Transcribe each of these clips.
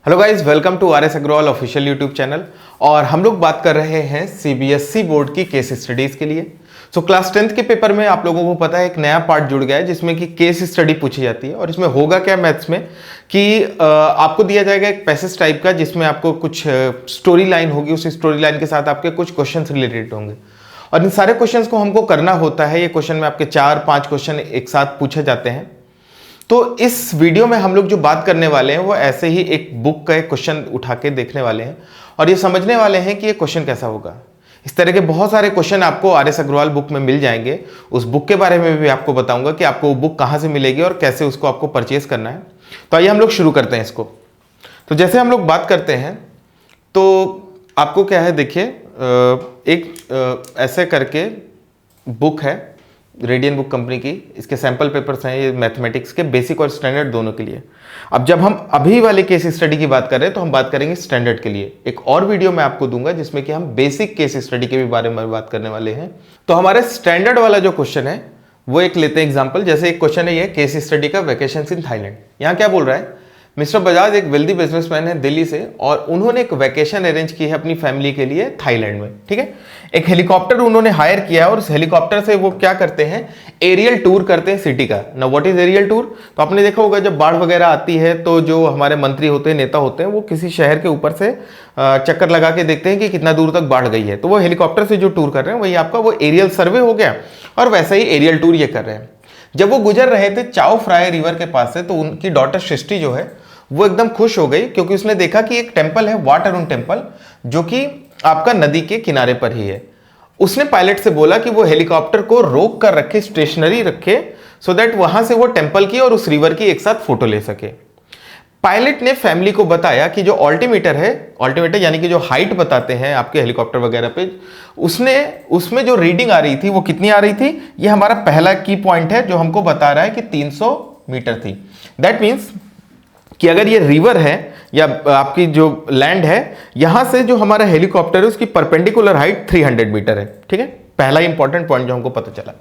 Hello guys, welcome to R S Agrawal official YouTube channel. और हम लोग बात कर रहे हैं सीबीएसई बोर्ड की केस स्टडीज के लिए। क्लास 10th के पेपर में आप लोगों को पता है एक नया पार्ट जुड़ गया है जिसमें कि केस स्टडी पूछी जाती है। और इसमें होगा क्या मैथ्स में कि आपको दिया जाएगा एक पैसेज टाइप का जिसमें आपको कुछ स्टोरी लाइन होगी, उस स्टोरी लाइन के साथ आपके कुछ क्वेश्चन रिलेटेड होंगे और इन सारे क्वेश्चन को हमको करना होता है। ये क्वेश्चन में आपके 4-5 क्वेश्चन एक साथ पूछे जाते हैं। तो इस वीडियो में हम लोग जो बात करने वाले हैं वो ऐसे ही एक बुक का एक क्वेश्चन उठा के देखने वाले हैं और ये समझने वाले हैं कि ये क्वेश्चन कैसा होगा। इस तरह के बहुत सारे क्वेश्चन आपको आर एस अग्रवाल बुक में मिल जाएंगे। उस बुक के बारे में भी आपको बताऊंगा कि आपको वो बुक कहाँ से मिलेगी और कैसे उसको आपको परचेज करना है। तो आइए हम लोग शुरू करते हैं इसको। तो जैसे हम लोग बात करते हैं तो आपको क्या है, देखिए एक ऐसे करके बुक है रेडियन बुक कंपनी की। इसके सैंपल पेपर्स हैं ये मैथमेटिक्स के, बेसिक और स्टैंडर्ड दोनों के लिए। अब जब हम अभी वाले केस स्टडी की बात कर रहे हैं तो हम बात करेंगे स्टैंडर्ड के लिए। एक और वीडियो मैं आपको दूंगा जिसमें कि हम बेसिक केस स्टडी के भी बारे में बात करने वाले हैं। तो हमारे स्टैंडर्ड वाला जो क्वेश्चन है वो एक लेते हैं एग्जाम्पल। जैसे एक क्वेश्चन है ये केस स्टडी का, वैकेशंस इन थाईलैंड। यहाँ क्या बोल रहा है, मिस्टर बजाज एक वेल्दी बिजनेसमैन है दिल्ली से और उन्होंने एक वैकेशन अरेंज की है अपनी फैमिली के लिए थाईलैंड में। ठीक है, एक हेलीकॉप्टर उन्होंने हायर किया है और उस हेलीकॉप्टर से वो क्या करते हैं, एरियल टूर करते हैं सिटी का। ना व्हाट इज एरियल टूर? तो आपने देखा होगा जब बाढ़ वगैरह आती है तो जो हमारे मंत्री होते हैं, नेता होते हैं, वो किसी शहर के ऊपर से चक्कर लगा के देखते हैं कि कितना दूर तक बाढ़ गई है। तो वो हेलीकॉप्टर से जो टूर कर रहे हैं वही आपका वो एरियल सर्वे हो गया और वैसा ही एरियल टूर ये कर रहे हैं। जब वो गुजर रहे थे चाओ फ्राई रिवर के पास से तो उनकी डॉटर सृष्टि जो है वो एकदम खुश हो गई क्योंकि उसने देखा कि एक टेंपल है वाटरुन टेंपल जो कि आपका नदी के किनारे पर ही है। उसने पायलट से बोला कि वो हेलीकॉप्टर को रोक कर रखे, स्टेशनरी रखे, सो दैट वहां से वो टेंपल की और उस रिवर की एक साथ फोटो ले सके। पायलट ने फैमिली को बताया कि जो ऑल्टीमीटर है, ऑल्टीमीटर यानी कि जो हाइट बताते हैं आपके हेलीकॉप्टर वगैरह पे, उसमें जो रीडिंग आ रही थी वो कितनी आ रही थी। ये हमारा पहला की पॉइंट है जो हमको बता रहा है कि 300 मीटर थी। दैट मीन्स कि अगर ये रिवर है या आपकी जो लैंड है, यहां से जो हमारा हेलीकॉप्टर है उसकी परपेंडिकुलर हाइट 300 मीटर है। ठीक है, पहला इंपॉर्टेंट पॉइंट जो हमको पता चला।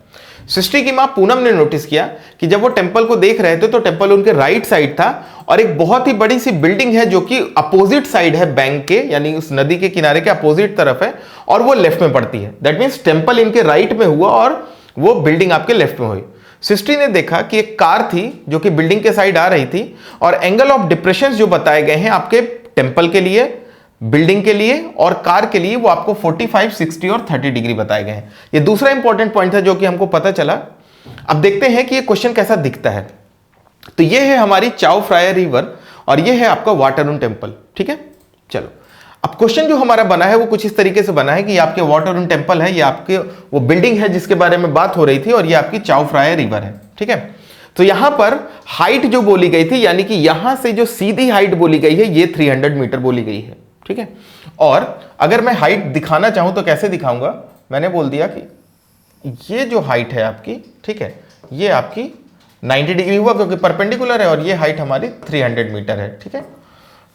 सृष्टि की मां पूनम ने नोटिस किया कि जब वो टेंपल को देख रहे थे तो टेंपल उनके राइट साइड था और एक बहुत ही बड़ी सी बिल्डिंग है जो कि अपोजिट साइड है बैंक के, यानी उस नदी के किनारे के अपोजिट तरफ है और वो लेफ्ट में पड़ती है। दैट मीन्स टेंपल इनके राइट में हुआ और वो बिल्डिंग आपके लेफ्ट में हुई। सृष्टि ने देखा कि एक कार थी जो कि बिल्डिंग के साइड आ रही थी और एंगल ऑफ डिप्रेशन जो बताए गए हैं आपके टेंपल के लिए, बिल्डिंग के लिए और कार के लिए, वो आपको 45, 60 और 30 डिग्री बताए गए हैं। ये दूसरा इंपॉर्टेंट पॉइंट था जो कि हमको पता चला। अब देखते हैं कि ये क्वेश्चन कैसा दिखता है। तो ये है हमारी चाओ फ्राया रिवर और ये है आपका वाटरुन टेंपल। ठीक है, चलो अब क्वेश्चन जो हमारा बना है वो कुछ इस तरीके से बना है कि ये आपके वाटरुन टेंपल है, ये आपके वो बिल्डिंग है जिसके बारे में बात हो रही थी और ये आपकी चाओ फ्राया रिवर है। ठीक है, तो यहां पर हाइट जो बोली गई थी, यानी कि यहां से जो सीधी हाइट बोली गई है ये 300 मीटर बोली गई है। ठीक है, और अगर मैं हाइट दिखाना चाहूं तो कैसे दिखाऊंगा, मैंने बोल दिया कि ये जो हाइट है आपकी, ठीक है, ये आपकी 90 डिग्री हुआ क्योंकि परपेंडिकुलर है और ये हाइट हमारी 300 मीटर है। ठीक है,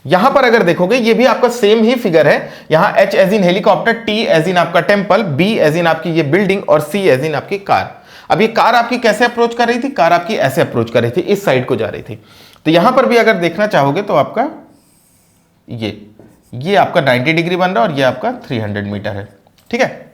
यहां पर अगर देखोगे ये भी आपका सेम ही फिगर है। यहां H as in helicopter, T as in आपका टेंपल, B एज इन आपकी ये बिल्डिंग और C एज इन आपकी कार। अब ये कार आपकी कैसे अप्रोच कर रही थी, कार आपकी ऐसे अप्रोच कर रही थी, इस साइड को जा रही थी। तो यहां पर भी अगर देखना चाहोगे तो आपका ये आपका 90 डिग्री बन रहा है और ये आपका 300 मीटर है। ठीक है,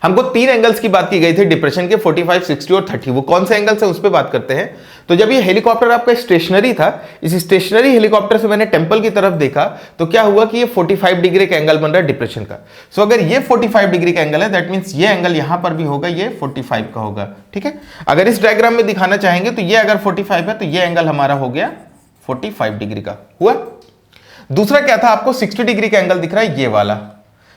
हमको 3 एंगल्स की बात की गई थी डिप्रेशन के, 45, 60 और 30। वो कौन से एंगल्स है उस पर बात करते हैं। तो जब ये हेलीकॉप्टर आपका स्टेशनरी था, इस स्टेशनरी हेलीकॉप्टर से मैंने टेंपल की तरफ देखा तो क्या हुआ कि ये 45 डिग्री का एंगल बन रहा है डिप्रेशन का। सो अगर ये 45 डिग्री का एंगल है दैट मीन्स ये एंगल यहां पर भी होगा, ये 45 का होगा। ठीक है, अगर इस डायग्राम में दिखाना चाहेंगे तो ये अगर 45 है तो ये एंगल हमारा हो गया 45 डिग्री का हुआ। दूसरा क्या था, आपको 60 डिग्री का एंगल दिख रहा है, ये वाला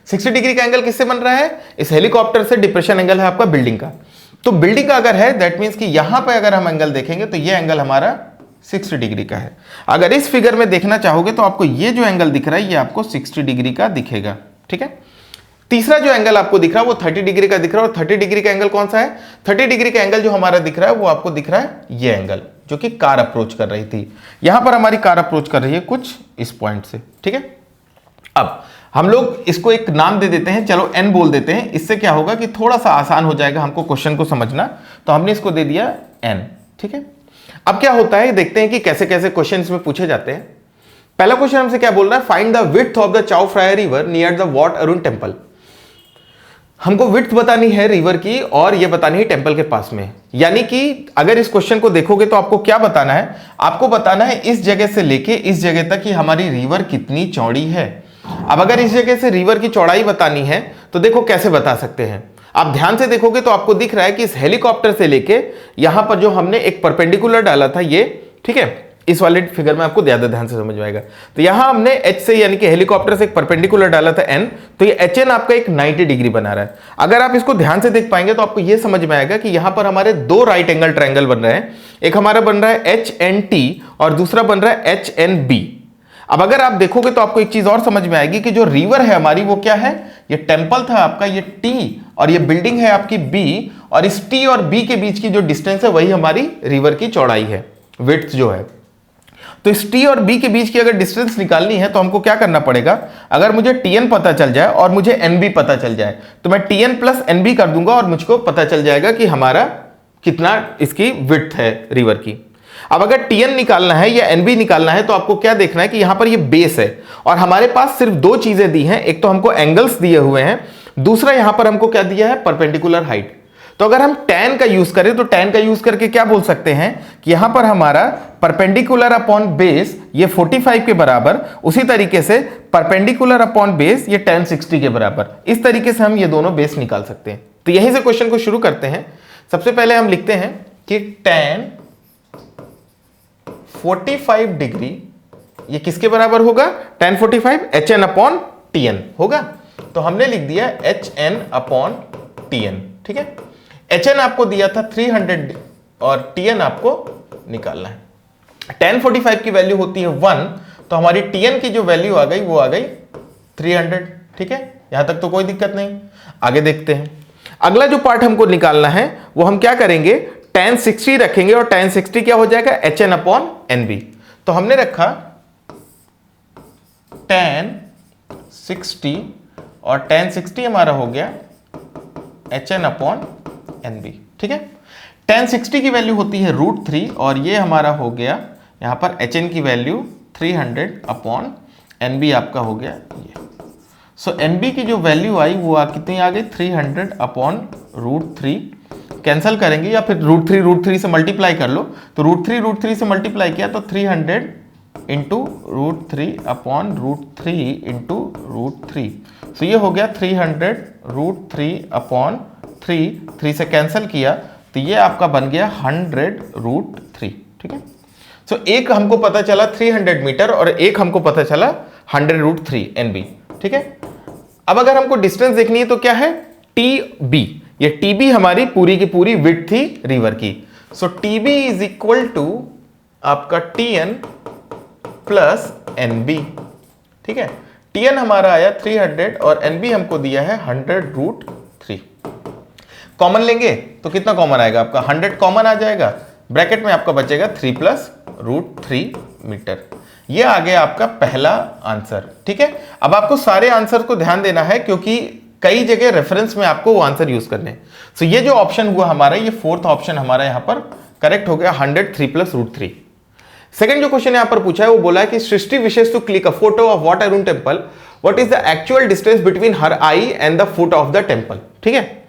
60 डिग्री का एंगल किससे बन रहा है, इस हेलीकॉप्टर से। डिप्रेशन एंगल है आपका बिल्डिंग का। तो बिल्डिंग का अगर है दैट मींस कि यहां पे अगर हम एंगल देखेंगे तो ये एंगल हमारा 60 डिग्री का है। अगर इस फिगर में देखना चाहोगे तो आपको ये जो एंगल दिख रहा है ये आपको 60 डिग्री का दिखेगा। ठीक है, तीसरा जो एंगल आपको दिख रहा है वो 30 डिग्री का दिख रहा है और 30 डिग्री का एंगल कौन सा है, 30 डिग्री का एंगल जो हमारा दिख रहा है वो आपको दिख रहा है ये एंगल जो कि कार अप्रोच कर रही थी। यहां पर हमारी कार अप्रोच कर रही है कुछ इस पॉइंट से। ठीक है, अब हम लोग इसको एक नाम दे देते हैं, चलो n बोल देते हैं। इससे क्या होगा कि थोड़ा सा आसान हो जाएगा हमको क्वेश्चन को समझना, तो हमने इसको दे दिया n। ठीक है, अब क्या होता है देखते हैं कि कैसे कैसे क्वेश्चन इसमें पूछे जाते हैं। पहला क्वेश्चन हमसे क्या बोल रहा है, find the width of the चाओ Phraya river near the what Arun temple. हमको विड्थ बतानी है रिवर की और ये बतानी है टेम्पल के पास में। यानी कि अगर इस क्वेश्चन को देखोगे तो आपको क्या बताना है, आपको बताना है इस जगह से लेके इस जगह तक कि हमारी रिवर कितनी चौड़ी है। अब अगर इस जगह से रिवर की चौड़ाई बतानी है तो देखो कैसे बता सकते हैं। आप ध्यान से देखोगे तो आपको दिख रहा है कि इस हेलीकॉप्टर से लेके यहां पर जो हमने एक परपेंडिकुलर डाला था ये, ठीक है, इस वाले फिगर में आपको ज्यादा ध्यान से समझ में आएगा। तो यहां हमने h से यानी कि हेलीकॉप्टर से एक परपेंडिकुलर डाला था n, तो ये hn आपका एक 90 डिग्री बना रहा है। अगर आप इसको ध्यान से देख पाएंगे तो आपको ये समझ में आएगा कि यहां पर हमारे दो राइट एंगल ट्रायंगल बन रहे हैं। एक हमारा बन रहा है HNT और दूसरा बन रहा है HNB। अब अगर आप देखोगे तो आपको एक चीज और समझ में आएगी कि जो रिवर है हमारी वो क्या है, ये टेम्पल था आपका, ये T और ये बिल्डिंग है आपकी B, और इस T और B के बीच की जो डिस्टेंस है वही हमारी रिवर की चौड़ाई है, विड्थ जो है। तो इस T और B के बीच की अगर डिस्टेंस निकालनी है तो हमको क्या करना पड़ेगा, अगर मुझे TN पता चल जाए और मुझे NB पता चल जाए तो मैं TN प्लस NB कर दूंगा और मुझको पता चल जाएगा कि हमारा कितना इसकी विड्थ है रिवर की। अब अगर TN निकालना है या NB निकालना है तो आपको क्या देखना है कि यहां पर ये बेस है और हमारे पास सिर्फ दो चीजें दी हैं, एक तो हमको एंगल्स दिए हुए हैं, दूसरा यहां पर हमको क्या दिया है, परपेंडिकुलर हाइट। तो अगर हम tan का यूज करें तो tan का यूज करके क्या बोल सकते हैं कि यहां पर हमारा परपेंडिकुलर अपॉन बेस ये 45 के बराबर, उसी तरीके से परपेंडिकुलर अपॉन बेस ये tan 60 के बराबर। इस तरीके से हम ये दोनों बेस निकाल सकते हैं। तो यहीं से क्वेश्चन को शुरू करते हैं। सबसे पहले हम लिखते हैं कि tan 45 डिग्री ये किसके बराबर होगा, tan 45 HN अपॉन TN होगा। तो हमने लिख दिया HN अपॉन TN, ठीक है। HN आपको दिया था 300 और TN आपको निकालना है। tan 45 की वैल्यू होती है 1, तो हमारी TN की जो वैल्यू आ गई वो आ गई 300, ठीक है। यहां तक तो कोई दिक्कत नहीं। आगे देखते हैं, अगला जो पार्ट हमको निकालना है वो हम क्या करेंगे, tan 60 रखेंगे और tan 60 क्या हो जाएगा, HN अपॉन NB। तो हमने रखा tan 60 और tan 60 हमारा हो गया HN अपॉन NB, ठीक है। tan 60 की वैल्यू होती है √3 और ये हमारा हो गया यहां पर HN की वैल्यू 300 अपॉन NB आपका हो गया ये। सो NB की जो वैल्यू आई वो कितनी आ गई, 300 अपॉन √3। कैंसिल करेंगे या फिर √3 से मल्टीप्लाई कर लो, तो √3 से मल्टीप्लाई किया तो 300 इंटू √3 अपॉन √3 इंटू √3। सो ये हो गया 300 √3 अपॉन 3 से कैंसिल किया तो ये आपका बन गया 100 √3, ठीक है। सो एक हमको पता चला 300 मीटर और एक हमको पता चला 100 √3 NB, ठीक है। अब अगर हमको डिस्टेंस देखनी है तो क्या है, TB। ये TB हमारी पूरी की पूरी विड्थ थी रिवर की। सो TB इज इक्वल टू आपका TN प्लस NB, ठीक है। TN हमारा आया 300 और NB हमको दिया है 100 √3। कॉमन लेंगे तो कितना कॉमन आएगा आपका, 100 कॉमन आ जाएगा, ब्रैकेट में आपका बचेगा 3 प्लस √3 मीटर। ये आ गया आपका पहला आंसर, ठीक है। अब आपको सारे आंसर को ध्यान देना है क्योंकि कई जगह रेफरेंस में आपको वो आंसर यूज करने हैं। सो ये जो ऑप्शन हुआ हमारा, ये फोर्थ ऑप्शन हमारा यहां पर करेक्ट हो गया, 100 3 प्लस √3। सेकंड जो क्वेश्चन यहां पर पूछा है वो बोला है कि Srishti wishes to click a photo of Wat Arun temple, what is the actual distance between her eye and the foot of the temple, ठीक है।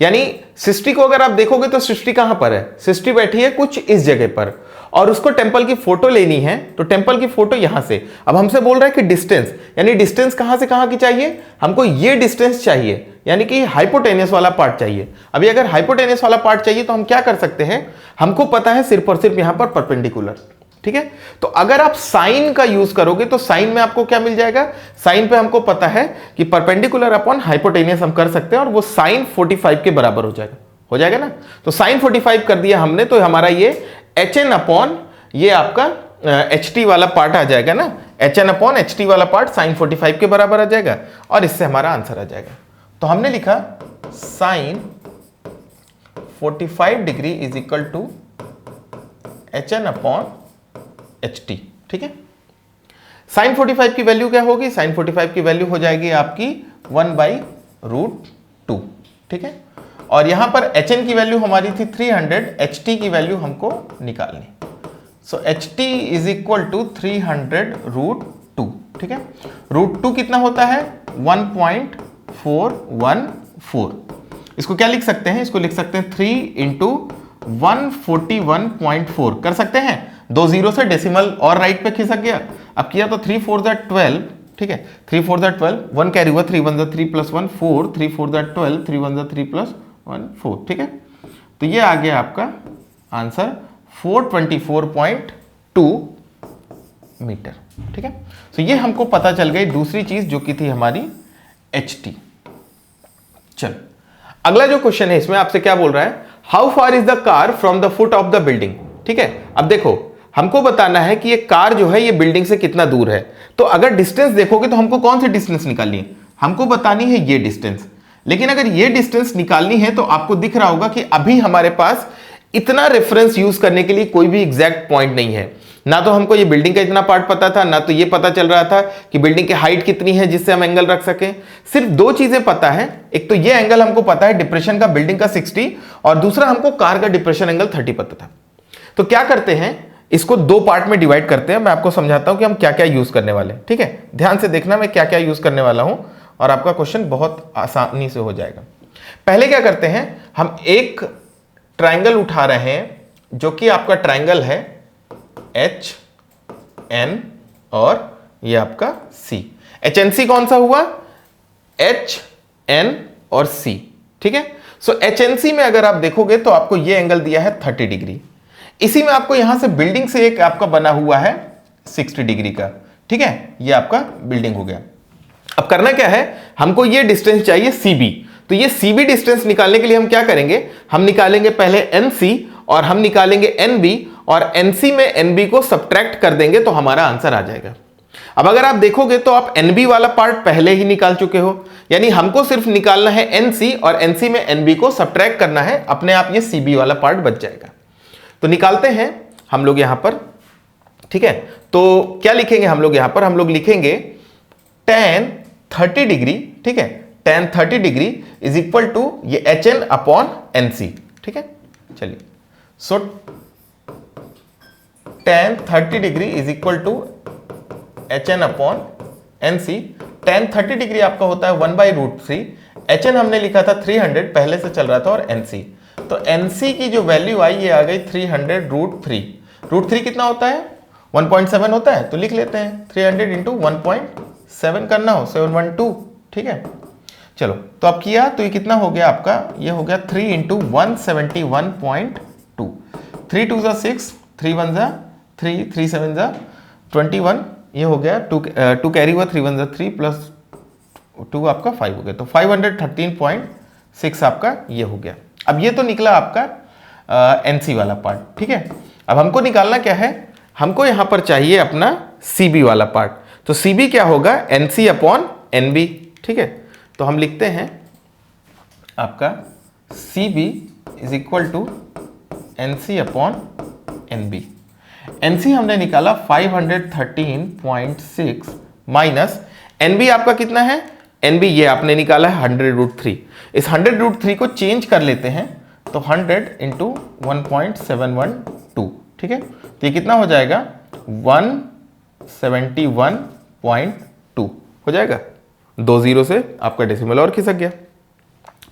यानी सृष्टि को अगर आप देखोगे तो सृष्टि कहां पर है, सृष्टि बैठी है कुछ इस जगह पर और उसको टेम्पल की फोटो लेनी है, तो टेम्पल की फोटो यहां से। अब हमसे बोल रहा है कि डिस्टेंस, यानी डिस्टेंस कहां से कहां की चाहिए, हमको ये डिस्टेंस चाहिए, यानी कि हाइपोटेनियस वाला पार्ट चाहिए। अभी अगर हाइपोटेनियस वाला पार्ट चाहिए तो हम क्या कर सकते हैं, हमको पता है सिर्फ और सिर्फ यहां पर परपेंडिकुलर, ठीक है। तो अगर आप साइन का यूज करोगे तो साइन में आपको क्या मिल जाएगा, साइन पे हमको पता है कि परपेंडिकुलर अपॉन हाइपोटेनियस हम कर सकते हैं और वो साइन 45 के बराबर हो जाएगा ना। तो साइन 45 कर दिया हमने, तो हमारा ये HN अपॉन ये आपका HT वाला पार्ट आ जाएगा ना, HN अपॉन HT वाला पार्ट साइन 45 के बराबर आ जाएगा और इससे हमारा आंसर आ जाएगा। तो हमने लिखा sine 45 degree is equal to HN upon HT, ठीक है। साइन 45 की वैल्यू क्या होगी, साइन 45 की वैल्यू हो जाएगी आपकी 1/√2, ठीक है। और यहां पर HN की वैल्यू हमारी थी 300, HT की वैल्यू हमको निकालनी। सो HT इज इक्वल टू 300 ठीक है। √2 कितना होता है 1.414। इसको क्या लिख सकते हैं, इसको लिख सकते हैं 3 इंटू 141.4 कर सकते हैं। 2 जीरो से डेसिमल और राइट पे खिसक गया। अब किया तो 3 4 12, ठीक है, 3 4 12, 1 कैरी हुआ, 3 1 3 प्लस 1 4, 3 4 12, 3 1 3 प्लस 1 4, ठीक है। तो ये आ गया आपका आंसर 424.2 मीटर, ठीक है। तो ये हमको पता चल गई दूसरी चीज जो कि थी हमारी HT। चल अगला जो क्वेश्चन है इसमें आपसे क्या बोल रहा है, how far is the car from the foot of the building, ठीक है। अब देखो हमको बताना है कि ये कार जो है ये बिल्डिंग से कितना दूर है। तो अगर डिस्टेंस देखोगे तो हमको कौन सी डिस्टेंस निकालनी है, हमको बतानी है ये डिस्टेंस। लेकिन अगर ये डिस्टेंस निकालनी है तो आपको दिख रहा होगा कि अभी हमारे पास इतना रेफरेंस यूज करने के लिए कोई भी एग्जैक्ट पॉइंट नहीं है। ना तो हमको ये बिल्डिंग का इतना पार्ट पता था, ना तो ये पता चल रहा था कि बिल्डिंग की हाइट कितनी है जिससे हम एंगल रख सकें। सिर्फ दो चीजें पता है, एक तो ये एंगल हमको पता है डिप्रेशन का बिल्डिंग का 60, और दूसरा हमको कार का डिप्रेशन एंगल 30 पता था। तो क्या करते हैं, इसको दो पार्ट में डिवाइड करते हैं। मैं आपको समझाता हूं कि हम क्या क्या यूज करने वाले हैं, ठीक है। ध्यान से देखना मैं क्या क्या यूज करने वाला हूं और आपका क्वेश्चन बहुत आसानी से हो जाएगा। पहले क्या करते हैं, हम एक ट्राइंगल उठा रहे हैं जो कि आपका ट्राइंगल है HN और ये आपका C। HNC कौन सा हुआ, HN और C, ठीक है। सो HNC में अगर आप देखोगे तो आपको ये एंगल दिया है 30 डिग्री। इसी में आपको यहां से बिल्डिंग से एक आपका बना हुआ है 60 डिग्री का, ठीक है। ये आपका बिल्डिंग हो गया। अब करना क्या है, हमको ये डिस्टेंस चाहिए CB। तो ये CB डिस्टेंस निकालने के लिए हम क्या करेंगे, हम निकालेंगे पहले NC और हम निकालेंगे NB, और NC में NB को सब्ट्रैक्ट कर देंगे तो हमारा आंसर आ जाएगा। अब अगर आप देखोगे तो आप NB वाला पार्ट पहले ही निकाल चुके हो, यानी हमको सिर्फ निकालना है NC और NC में NB को सब्ट्रैक्ट करना है, अपने आप ये CB वाला पार्ट बच जाएगा। तो निकालते हैं हम लोग यहां पर, ठीक है। तो क्या लिखेंगे हम लोग यहां पर, हम लोग लिखेंगे tan 30 डिग्री, ठीक है। tan 30 degree is equal to ये HN अपॉन NC, ठीक है। चलिए, so tan 30 degree is equal to HN upon NC। tan 30 degree आपका होता है 1/√3। HN हमने लिखा था 300 पहले से चल रहा था, और NC तो NC की जो वैल्यू आई ये आ गई 300√3। √3 कितना होता है, 1.7 होता है। तो लिख लेते हैं 300 इंटू 1.7 करना हो 712, ठीक है। चलो तो अब किया तो ये कितना हो गया आपका, ये हो गया 3 इंटू 171.2। 3 2 6, 3 1 3, 3 7 21, ये हो गया 2 कैरी हुआ, 3 1 3 प्लस 2 आपका 5 हो गया। तो 513.6 आपका ये हो गया। अब ये तो निकला आपका NC वाला पार्ट, ठीक है। अब हमको निकालना क्या है, हमको यहां पर चाहिए अपना CB वाला पार्ट। तो CB क्या होगा, NC अपॉन NB, ठीक है। तो हम लिखते हैं आपका CB is equal to NC upon NB। NC हमने निकाला 513.6 माइनस NB आपका कितना है, NB ये आपने निकाला है 100√3। इस 100√3 को चेंज कर लेते हैं तो 100 इंटू 1.712, ठीक है। तो ये कितना हो जाएगा 171.2 हो जाएगा। 2 जीरो से आपका डेसिमल और खिसक गया,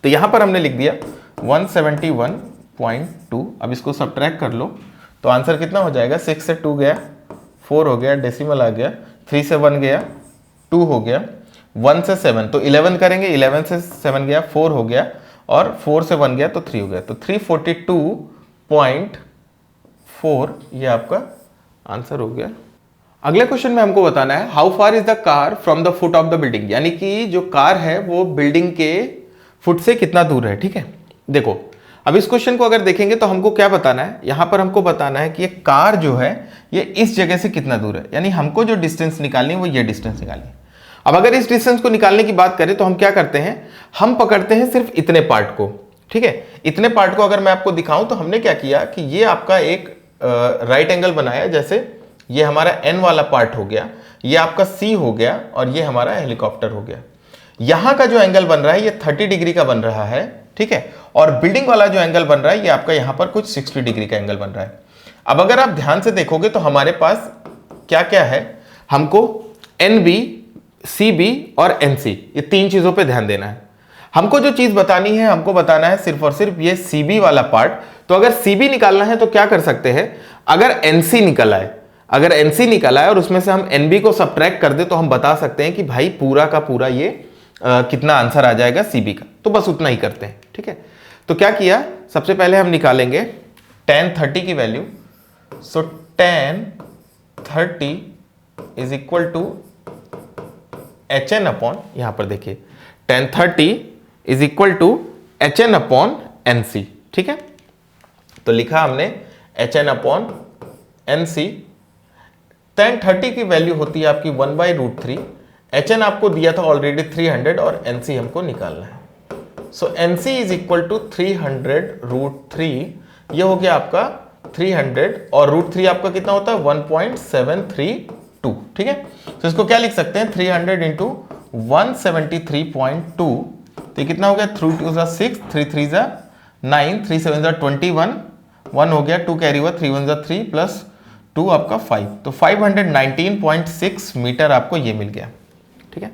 तो यहां पर हमने लिख दिया 171.2। अब इसको सब्ट्रैक्ट कर लो तो आंसर कितना हो जाएगा, 6 से 2 गया, 4 हो गया, डेसिमल आ गया, 3 से 1 गया, 2 हो गया, 1 से 7 तो 11 करेंगे, 11 से 7 गया, 4 हो गया, और 4 से 1 गया तो 3 हो गया। तो 342.4 ये आपका आंसर हो गया। अगले क्वेश्चन में हमको बताना है how far is the car from the foot of the building, यानी कि जो कार है वो बिल्डिंग के फुट से कितना दूर है, ठीक है। देखो अब इस क्वेश्चन को अगर देखेंगे तो हमको क्या बताना है, यहां पर हमको बताना है कि ये कार जो है ये इस जगह से कितना दूर है, यानी हमको जो डिस्टेंस निकालनी है वो ये डिस्टेंस निकालनी है। अब अगर इस डिस्टेंस को निकालने की बात करें तो हम क्या करते हैं, हम पकड़ते हैं सिर्फ इतने पार्ट को, ठीक है। इतने पार्ट को अगर मैं आपको दिखाऊं तो हमने क्या किया कि ये आपका एक राइट एंगल बनाया, जैसे ये हमारा N वाला पार्ट हो गया, ये आपका C हो गया, और ये हमारा हेलीकॉप्टर हो गया। यहां का जो एंगल बन रहा है ये 30 डिग्री का बन रहा है, ठीक है। और बिल्डिंग वाला जो एंगल बन रहा है ये आपका यहां पर कुछ 60 डिग्री का एंगल बन रहा है। अब अगर आप ध्यान से देखोगे तो हमारे पास क्या क्या है, हमको NB, CB और NC, ये 3 चीजों पे ध्यान देना है। हमको जो चीज बतानी है, हमको बताना है सिर्फ और सिर्फ ये CB वाला पार्ट। तो अगर CB निकालना है तो क्या कर सकते हैं, अगर NC निकल आए, अगर NC निकल आए और उसमें से हम NB को सब्ट्रैक्ट कर दे तो हम बता सकते हैं कि भाई पूरा का पूरा ये कितना आंसर आ जाएगा CB का। तो बस उतना ही करते हैं, ठीक है। तो क्या किया, सबसे पहले हम निकालेंगे tan 30 की value. So tan 30 is equal to HN upon, यहां पर देखिए tan 30 is equal to HN upon NC, ठीक है। तो लिखा हमने HN अपॉन NC। tan 30 की वैल्यू होती है आपकी 1/√3। HN आपको दिया था ऑलरेडी 300 और NC हमको निकालना है। सो NC इज इक्वल टू 300√3, ये हो गया आपका 300 और √3 आपका कितना होता है 1.732, ठीक है। तो इसको क्या लिख सकते हैं 300 इंटू 173.2, तो कितना हो गया 3 2 6, 3 3 9, 3 7 21, 1 हो गया, 2 कैरी हुआ, 3 1 3 प्लस 2 आपका 5, तो 519.6 मीटर आपको ये मिल गया, ठीक है।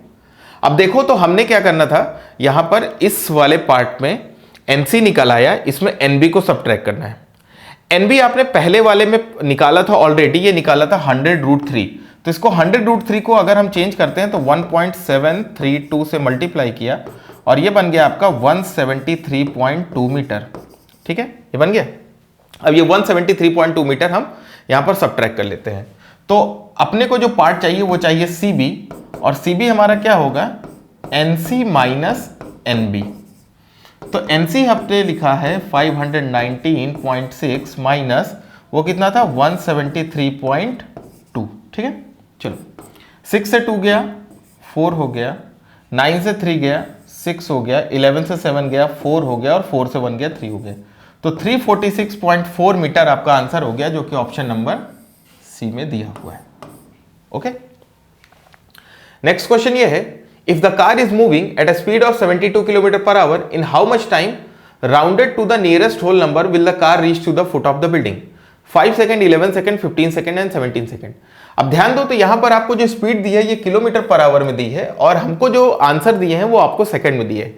अब देखो तो हमने क्या करना था, यहां पर इस वाले पार्ट में NC निकल आया, इसमें NB को सब्ट्रैक्ट करना है। NB आपने पहले वाले में निकाला था ऑलरेडी, ये निकाला था 100√3, तो इसको 100√3 को अगर हम चेंज करते हैं तो 1.732 से मल्टीप्लाई किया और ये बन गया आपका 173.2 मीटर, ठीक है, ये बन गया। अब ये 173.2 मीटर हम यहां पर सब्ट्रैक्ट कर लेते हैं। तो अपने को जो पार्ट चाहिए वो चाहिए CB, और CB हमारा क्या होगा NC माइनस NB। तो NC हमने लिखा है 519.6 माइनस वो कितना था 173.2, ठीक है। चलो 6 से 2 गया 4 हो गया, 9 से 3 गया 6 हो गया, 11 से 7 गया 4 हो गया और 4 से 1 गया 3 हो गया। तो 346.4 मीटर आपका आंसर हो गया, जो कि ऑप्शन नंबर C में दिया हुआ है। ओके, नेक्स्ट क्वेश्चन ये है, if the car is moving at a speed of 72 kilometre per hour in how much time rounded to the nearest whole number will the car reach to the foot of the building? 5 second, 11 second, 15 second and 17 second. अब ध्यान दो तो यहां पर आपको जो speed दी है ये किलोमीटर पर आवर में दी है और हमको जो आंसर दिए हैं वो आपको सेकंड में दिए है।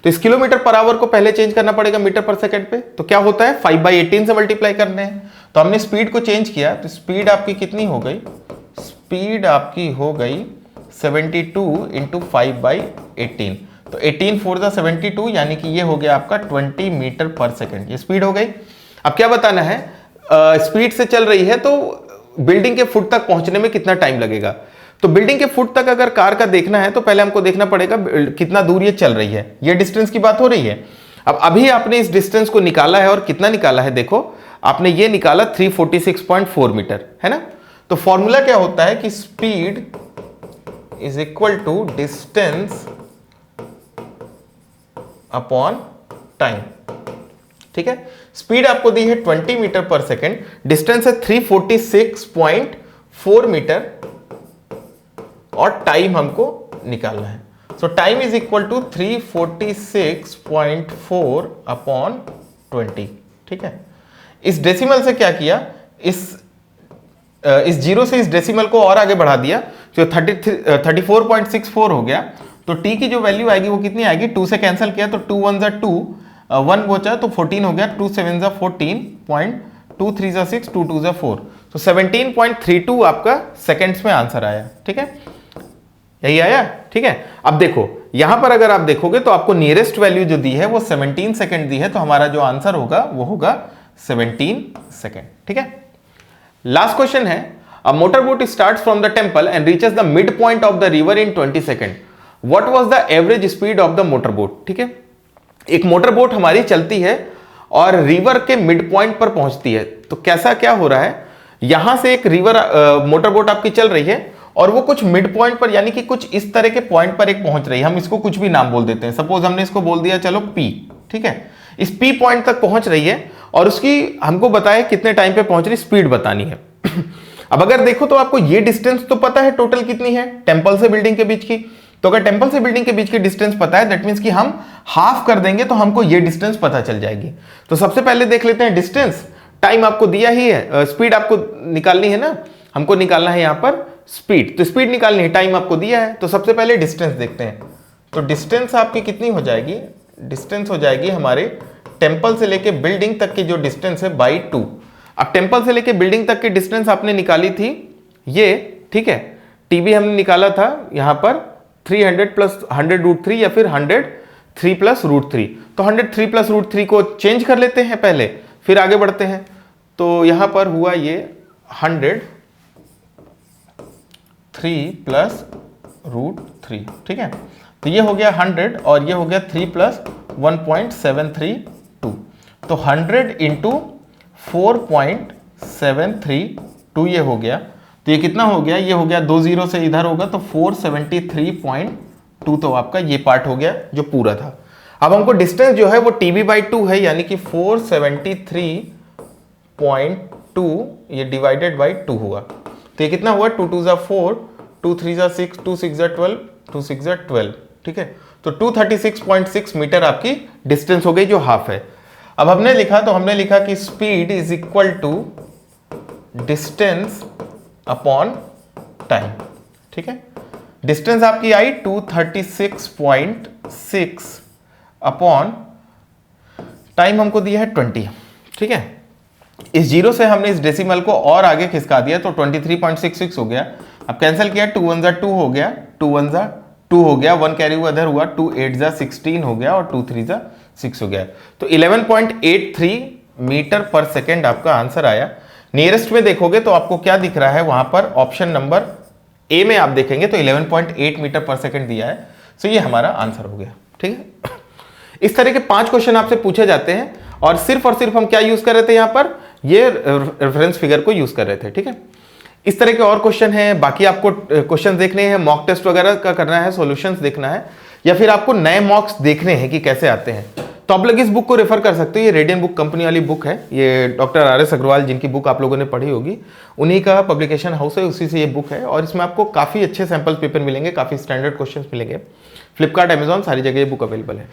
तो इस किलोमीटर पर आवर को पहले चेंज करना पड़ेगा मीटर पर सेकंड पे। तो क्या होता है 5/18 से मल्टीप्लाई करने हैं। तो हमने स्पीड को चेंज किया, तो स्पीड आपकी कितनी हो गई, स्पीड आपकी हो गई 72 इंटू 5/18। तो 18 4 72, यानी कि ये हो गया आपका 20 मीटर पर सेकंड, ये स्पीड हो गई। अब क्या बताना है, स्पीड से चल रही है तो बिल्डिंग के फुट तक पहुंचने में कितना टाइम लगेगा। तो बिल्डिंग के फुट तक अगर कार का देखना है तो पहले हमको देखना पड़ेगा कितना दूर ये चल रही है, ये डिस्टेंस की बात हो रही है। अब अभी आपने इस डिस्टेंस को निकाला है और कितना निकाला है, देखो आपने ये निकाला 346.4 मीटर, है ना। तो फॉर्मूला क्या होता है कि speed is equal to distance upon time, ठीक है। स्पीड आपको दी है 20 मीटर पर सेकेंड, डिस्टेंस है 346.4 मीटर और टाइम हमको निकालना है। So time is equal to 346.4 upon 20, ठीक है। इस डेसिमल से क्या किया, इस जीरो से इस डेसिमल को और आगे बढ़ा दिया, जो 34.64 हो गया। तो t की जो वैल्यू आएगी वो कितनी आएगी, 2 से कैंसिल किया तो 2 1 2, 1 बचा तो 14 हो गया, 2 7 14, 2 3 6, 2 2 4, तो 17.32 आपका सेकेंड्स में आंसर आया, ठीक है, यही आया, ठीक है। अब देखो यहां पर अगर आप देखोगे तो आपको नियरेस्ट वैल्यू जो दी है वो 17 सेकेंड दी है, तो हमारा जो आंसर होगा वो होगा 17 सेकेंड, ठीक है। लास्ट क्वेश्चन है, a motor boat starts from the temple and reaches the mid point of the river in 20 second, what was the average speed of the motor boat, ठीक है। एक मोटर बोट हमारी चलती है और रिवर के mid point पर पहुंचती है। तो कैसा क्या हो रहा है, यहां से एक रिवर मोटर बोट आपकी चल रही है और वो कुछ मिड पॉइंट पर, यानी कि कुछ इस तरह के पॉइंट पर एक पहुंच रही है। हम इसको कुछ भी नाम बोल देते हैं, सपोज हमने इसको बोल दिया चलो P, ठीक है। इस P पॉइंट तक पहुंच रही है और उसकी हमको बताया कितने टाइम पे पहुंच रही, स्पीड बतानी है। अब अगर देखो तो आपको ये डिस्टेंस तो पता है टोटल कितनी है टेंपल से बिल्डिंग के बीच की। तो अगर टेंपल से बिल्डिंग के बीच की डिस्टेंस पता है, दैट मींस कि हम हाफ कर देंगे तो हमको ये डिस्टेंस पता चल जाएगी। तो सबसे पहले देख लेते हैं डिस्टेंस, टाइम आपको दिया ही है, स्पीड आपको निकालनी है ना, हमको निकालना है यहां पर स्पीड, तो स्पीड निकालनी है, टाइम आपको दिया है। तो सबसे पहले डिस्टेंस देखते हैं। तो डिस्टेंस आपकी कितनी हो जाएगी, डिस्टेंस हो जाएगी हमारे टेम्पल से लेके बिल्डिंग तक की जो डिस्टेंस है बाई 2। अब टेम्पल से लेके बिल्डिंग तक की डिस्टेंस आपने निकाली थी ये, ठीक है, टीबी हमने निकाला था यहां पर 300 प्लस 100√3 या फिर 103 प्लस √3। तो 103 प्लस √3 को चेंज कर लेते हैं पहले, फिर आगे बढ़ते हैं। तो यहां पर हुआ ये 103 प्लस √3, ठीक है। तो ये हो गया 100 और ये हो गया 3 प्लस 1.732। तो 100 इंटू 4.732 ये हो गया। तो ये कितना हो गया, ये हो गया 2 0 से इधर होगा तो 473.2। तो आपका ये पार्ट हो गया जो पूरा था। अब हमको डिस्टेंस जो है वो TB/2 है, यानी कि 473.2 ये डिवाइडेड बाई 2 हुआ। तो ये कितना हुआ, 2 2 4, 2 3 6, 2 6 12, 2 6 12, ठीक है। तो 236.6 मीटर आपकी डिस्टेंस हो गई जो हाफ है। अब हमने लिखा, तो हमने लिखा कि speed is equal to distance upon time, ठीक है। डिस्टेंस आपकी आई 236.6 अपॉन टाइम हमको दिया है 20, ठीक है। इस जीरो से हमने इस डेसिमल को और आगे खिसका दिया तो 23.66 हो गया। अब कैंसिल किया, 2 1 * 2 हो गया, 2 1 * 2 हो गया, 1 कैरी हुआ इधर हुआ, 2 8 * 16 हो गया और 2 3 * 6 हो गया। तो 11.83 मीटर पर सेकेंड आपका आंसर आया। नियरेस्ट में देखोगे तो आपको क्या दिख रहा है, वहां पर ऑप्शन नंबर ए में आप देखेंगे तो 11.8 मीटर पर सेकेंड दिया है। सो ये हमारा आंसर हो गया, ठीक है। इस तरह के 5 क्वेश्चन आपसे पूछे जाते हैं और सिर्फ हम क्या यूज कर रहे थे, यहां पर ये रेफरेंस फिगर को यूज कर रहे थे, ठीक है। इस तरह के और क्वेश्चन हैं, बाकी आपको क्वेश्चन देखने हैं, मॉक टेस्ट वगैरह का करना है, सॉल्यूशंस देखना है, या फिर आपको नए मॉक्स देखने हैं कि कैसे आते हैं, तो आप लोग इस बुक को रेफर कर सकते हो। ये रेडियन बुक कंपनी वाली बुक है, ये डॉक्टर RS अग्रवाल जिनकी बुक आप लोगों ने पढ़ी होगी, उन्हीं का पब्लिकेशन हाउस है, उसी से ये बुक है। और इसमें आपको काफ़ी अच्छे सैम्पल पेपर मिलेंगे, काफ़ी स्टैंडर्ड क्वेश्चन मिलेंगे। फ्लिपकार्ट, अमेजॉन, सारी जगह ये बुक अवेलेबल है।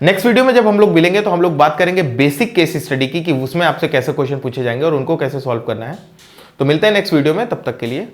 नेक्स्ट वीडियो में जब हम लोग मिलेंगे तो हम लोग बात करेंगे बेसिक केस स्टडी की, कि उसमें आपसे कैसे क्वेश्चन पूछे जाएंगे और उनको कैसे सॉल्व करना है। तो मिलते हैं नेक्स्ट वीडियो में, तब तक के लिए